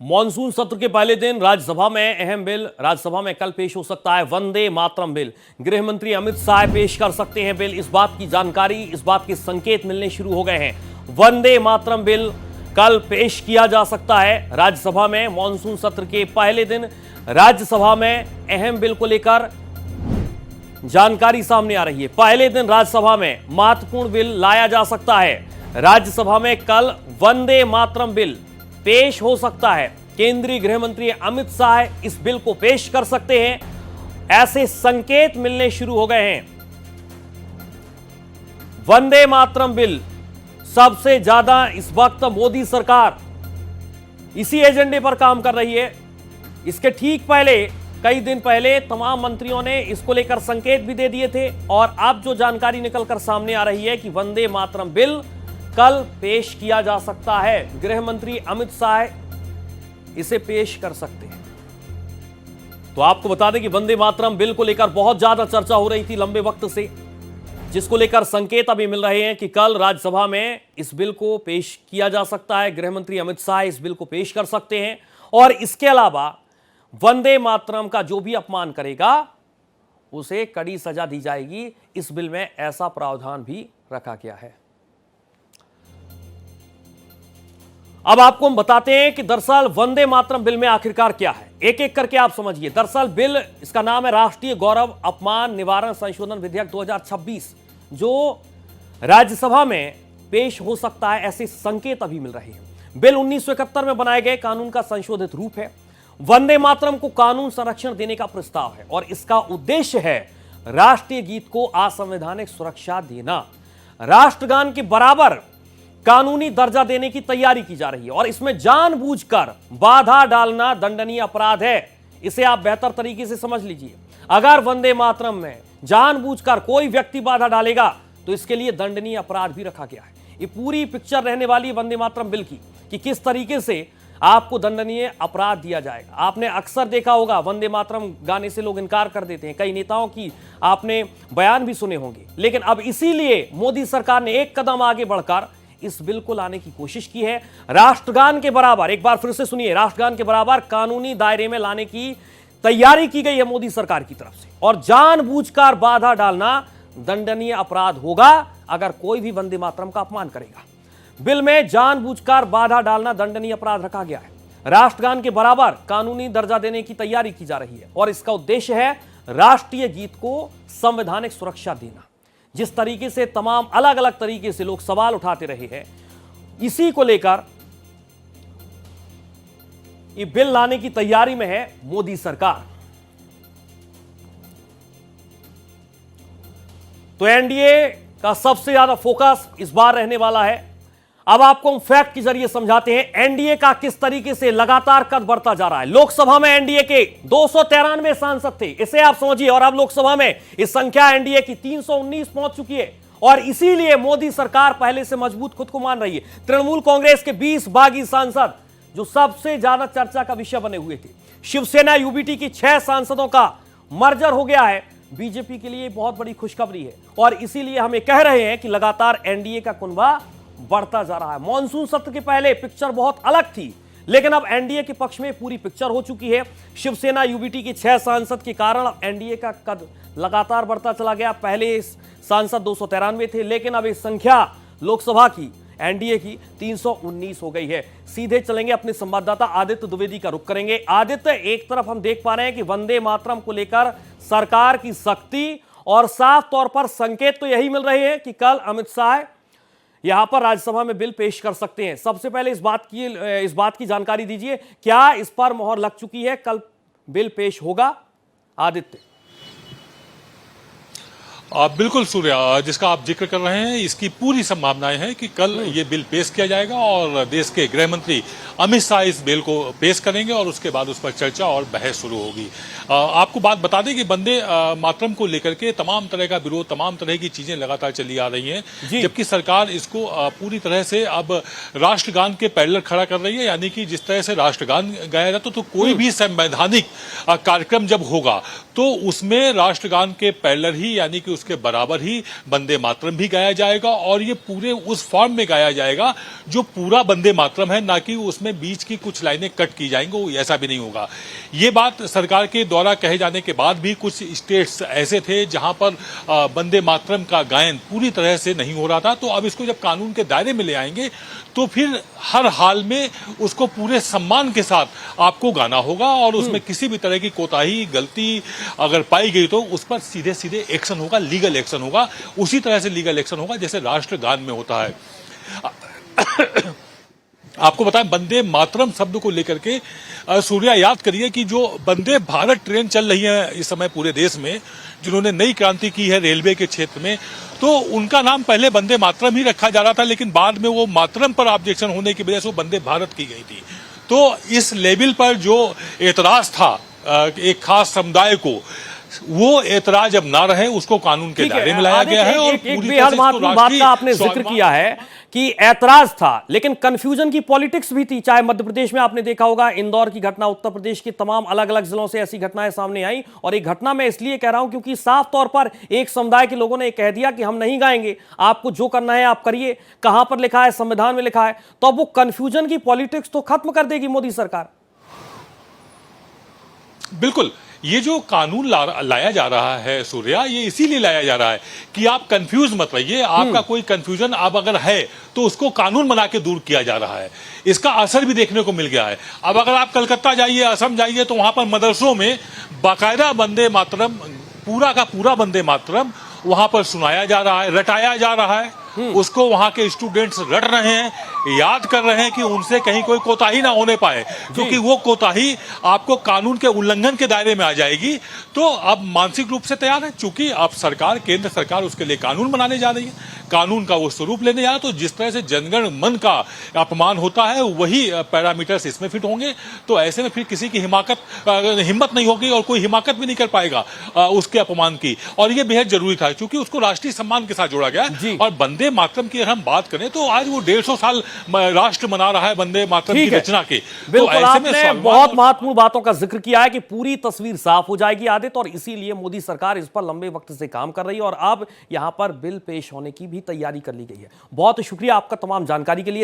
Monsoon सत्र के पहले दिन राज्यसभा में अहम बिल राज्यसभा में कल पेश हो सकता है वंदे मातरम बिल। गृह मंत्री अमित शाह पेश कर सकते हैं बिल। इस बात की जानकारी, इस बात के संकेत मिलने शुरू हो गए हैं। वंदे मातरम बिल कल पेश किया जा सकता है राज्यसभा में। मॉनसून सत्र के पहले दिन राज्यसभा में अहम बिल को लेकर जानकारी सामने आ रही है। पहले दिन राज्यसभा में महत्वपूर्ण बिल लाया जा सकता है। राज्यसभा में कल वंदे मातरम बिल पेश हो सकता है। केंद्रीय गृह मंत्री अमित शाह इस बिल को पेश कर सकते हैं, ऐसे संकेत मिलने शुरू हो गए हैं। वंदे मातरम बिल सबसे ज्यादा इस वक्त मोदी सरकार इसी एजेंडे पर काम कर रही है। इसके ठीक पहले, कई दिन पहले तमाम मंत्रियों ने इसको लेकर संकेत भी दे दिए थे और अब जो जानकारी निकलकर सामने आ रही है कि वंदे मातरम बिल कल पेश किया जा सकता है। गृह मंत्री अमित शाह इसे पेश कर सकते हैं। तो आपको बता दें कि वंदे मातरम बिल को लेकर बहुत ज्यादा चर्चा हो रही थी लंबे वक्त से, जिसको लेकर संकेत अभी मिल रहे हैं कि कल राज्यसभा में इस बिल को पेश किया जा सकता है। गृह मंत्री अमित शाह इस बिल को पेश कर सकते हैं और इसके अलावा वंदे मातरम का जो भी अपमान करेगा उसे कड़ी सजा दी जाएगी। इस बिल में ऐसा प्रावधान भी रखा गया है। अब आपको हम बताते हैं कि दरअसल वंदे मातरम बिल में आखिरकार क्या है, एक एक करके आप समझिए। दरअसल बिल, इसका नाम है राष्ट्रीय गौरव अपमान निवारण संशोधन विधेयक 2026, जो राज्यसभा में पेश हो सकता है, ऐसे संकेत अभी मिल रहे हैं। बिल 1971 में बनाए गए कानून का संशोधित रूप है। वंदे मातरम को कानून संरक्षण देने का प्रस्ताव है और इसका उद्देश्य है राष्ट्रीय गीत को असंवैधानिक सुरक्षा देना। राष्ट्रगान के बराबर कानूनी दर्जा देने की तैयारी की जा रही है और इसमें जानबूझकर बाधा डालना दंडनीय अपराध है। इसे आप बेहतर तरीके से समझ लीजिए। अगर वंदे मातरम में जानबूझकर कोई व्यक्ति बाधा डालेगा तो इसके लिए दंडनीय अपराध भी रखा गया है। ये पूरी पिक्चर रहने वाली है वंदे मातरम बिल की कि किस तरीके से आपको दंडनीय अपराध दिया जाएगा। आपने अक्सर देखा होगा वंदे मातरम गाने से लोग इनकार कर देते हैं। कई नेताओं की आपने बयान भी सुने होंगे। लेकिन अब इसीलिए मोदी सरकार ने एक कदम आगे बढ़कर इस बिल को लाने की कोशिश की है। राष्ट्रगान के बराबर, एक बार फिर से सुनिए, राष्ट्रगान के बराबर कानूनी दायरे में लाने की तैयारी की गई है मोदी सरकार की तरफ से। और जानबूझकर बाधा डालना दंडनीय अपराध होगा अगर कोई भी वंदे मातरम का अपमान करेगा। बिल में जानबूझकर बाधा डालना दंडनीय अपराध रखा गया है। राष्ट्रगान के बराबर कानूनी दर्जा देने की तैयारी की जा रही है और इसका उद्देश्य है राष्ट्रीय गीत को संवैधानिक सुरक्षा देना। जिस तरीके से तमाम अलग अलग तरीके से लोग सवाल उठाते रहे हैं, इसी को लेकर ये बिल लाने की तैयारी में है मोदी सरकार। तो एनडीए का सबसे ज्यादा फोकस इस बार रहने वाला है। अब आपको हम फैक्ट के जरिए समझाते हैं एनडीए का किस तरीके से लगातार कद बढ़ता जा रहा है। लोकसभा में एनडीए के 293 सांसद थे, इसे आप समझिए, और अब लोकसभा में इस संख्या एनडीए की 319 पहुंच चुकी है। और इसीलिए मोदी सरकार पहले से मजबूत खुद को मान रही है। तृणमूल कांग्रेस के 20 बागी सांसद जो सबसे ज्यादा चर्चा का विषय बने हुए थे, शिवसेना यूबीटी की 6 सांसदों का मर्जर हो गया है। बीजेपी के लिए बहुत बड़ी खुशखबरी है और इसीलिए हम ये कह रहे हैं कि लगातार एनडीए का कुनबा बढ़ता जा रहा है। मॉनसून सत्र के पहले पिक्चर बहुत अलग थी, लेकिन अब एनडीए के पक्ष में पूरी पिक्चर हो चुकी है। शिवसेना यूबीटी के 6 सांसद के कारण एनडीए का कद लगातार बढ़ता चला गया। पहले सांसद 293 थे, लेकिन अब इस संख्या लोकसभा की एनडीए की 319 हो गई है। सीधे चलेंगे अपने संवाददाता आदित्य द्विवेदी का रुख करेंगे। आदित्य, एक तरफ हम देख पा रहे हैं कि वंदे मातरम को लेकर सरकार की सख्ती और साफ तौर पर संकेत तो यही मिल रहे हैं कि कल अमित शाह यहां पर राज्यसभा में बिल पेश कर सकते हैं। सबसे पहले इस बात की जानकारी दीजिए, क्या इस पर मोहर लग चुकी है, कल बिल पेश होगा? आदित्य। बिल्कुल सूर्या, जिसका आप जिक्र कर रहे हैं, इसकी पूरी संभावनाएं हैं कि कल ये बिल पेश किया जाएगा और देश के गृह मंत्री अमित शाह इस बिल को पेश करेंगे और उसके बाद उस पर चर्चा और बहस शुरू होगी। आपको बात बता दें कि वंदे मातरम को लेकर के तमाम तरह का विरोध, तमाम तरह की चीजें लगातार चली आ रही हैं, जबकि सरकार इसको पूरी तरह से अब राष्ट्रगान के पैरेलल खड़ा कर रही है। यानी कि जिस तरह से राष्ट्रगान गाया जाता तो कोई भी संवैधानिक कार्यक्रम जब होगा तो उसमें राष्ट्रगान के पैरेलल ही, यानी कि उसके बराबर ही वंदे मातरम भी गाया जाएगा और ये पूरे उस फॉर्म में गाया जाएगा जो पूरा वंदे मातरम है, ना कि उसमें बीच की कुछ लाइनें कट की जाएंगी, ऐसा भी नहीं होगा। ये बात सरकार के द्वारा कहे जाने के बाद भी कुछ स्टेट्स ऐसे थे जहां पर वंदे मातरम का गायन पूरी तरह से नहीं हो रहा था, तो अब इसको जब कानून के दायरे में ले आएंगे तो फिर हर हाल में उसको पूरे सम्मान के साथ आपको गाना होगा और उसमें किसी भी तरह की कोताही गलती अगर पाई गई तो उस पर सीधे सीधे एक्शन होगा, लीगल एक्शन होगा, उसी तरह से लीगल एक्शन होगा जैसे राष्ट्रगान में होता है। आपको बताएं, वंदे मातरम शब्द को लेकर के सूर्या याद करिए कि जो वंदे भारत ट्रेन चल रही है इस समय पूरे देश में, जिन्होंने नई क्रांति की है रेलवे के क्षेत्र में, तो उनका नाम पहले वंदे मातरम ही रखा जा रहा था, लेकिन बाद में वो मातरम पर ऑब्जेक्शन होने की वजह से वो वंदे भारत की गई थी। तो इस लेवल पर जो एतराज था एक खास समुदाय को, वो एतराज अब ना रहे, उसको कानून के दायरे में लाया गया है। और एक बेहद महत्वपूर्ण बात का आपने जिक्र किया है कि ऐतराज था, लेकिन कंफ्यूजन की पॉलिटिक्स भी थी। चाहे मध्य प्रदेश में आपने देखा होगा इंदौर की घटना, उत्तर प्रदेश की तमाम अलग अलग जिलों से ऐसी घटनाएं सामने आई। और एक घटना मैं इसलिए कह रहा हूं क्योंकि साफ तौर पर एक समुदाय के लोगों ने कह दिया कि हम नहीं गाएंगे, आपको जो करना है आप करिए। कहां पर लिखा है? संविधान में लिखा है। तो अब वो कंफ्यूजन की पॉलिटिक्स तो खत्म कर देगी मोदी सरकार। बिल्कुल, ये जो कानून लाया जा रहा है सूर्या, ये इसीलिए लाया जा रहा है कि आप कंफ्यूज मत रहिए। आपका कोई कंफ्यूजन अब अगर है तो उसको कानून बना के दूर किया जा रहा है। इसका असर भी देखने को मिल गया है। अब अगर आप कलकत्ता जाइए, असम जाइए, तो वहां पर मदरसों में बाकायदा वंदे मातरम, पूरा का पूरा वंदे मातरम वहां पर सुनाया जा रहा है, रटाया जा रहा है। उसको वहां के स्टूडेंट्स रट रहे हैं, याद कर रहे हैं कि उनसे कहीं कोई कोताही ना होने पाए, क्योंकि वो कोताही आपको कानून के उल्लंघन के दायरे में आ जाएगी। तो अब मानसिक रूप से तैयार है, चूंकि अब सरकार, केंद्र सरकार उसके लिए कानून बनाने जा रही है, कानून का वो स्वरूप लेने जा रहा है। तो जिस तरह से जनगण मन का अपमान होता है, वही पैरामीटर्स इसमें फिट होंगे। तो ऐसे में फिर किसी की हिम्मत नहीं होगी और कोई हिमाकत भी नहीं कर पाएगा उसके अपमान की। और ये बेहद जरूरी था, क्योंकि उसको राष्ट्रीय सम्मान के साथ जोड़ा गया। और वंदे मातरम की अगर हम बात करें तो आज वो 150 साल राष्ट्र मना रहा है वंदे मातरम की रचना के। बिल्कुल, तो आपने बहुत महत्वपूर्ण बातों का जिक्र किया है कि पूरी तस्वीर साफ हो जाएगी आदित्य, और इसीलिए मोदी सरकार इस पर लंबे वक्त से काम कर रही है और अब यहां पर बिल पेश होने की भी तैयारी कर ली गई है। बहुत शुक्रिया आपका तमाम जानकारी के लिए।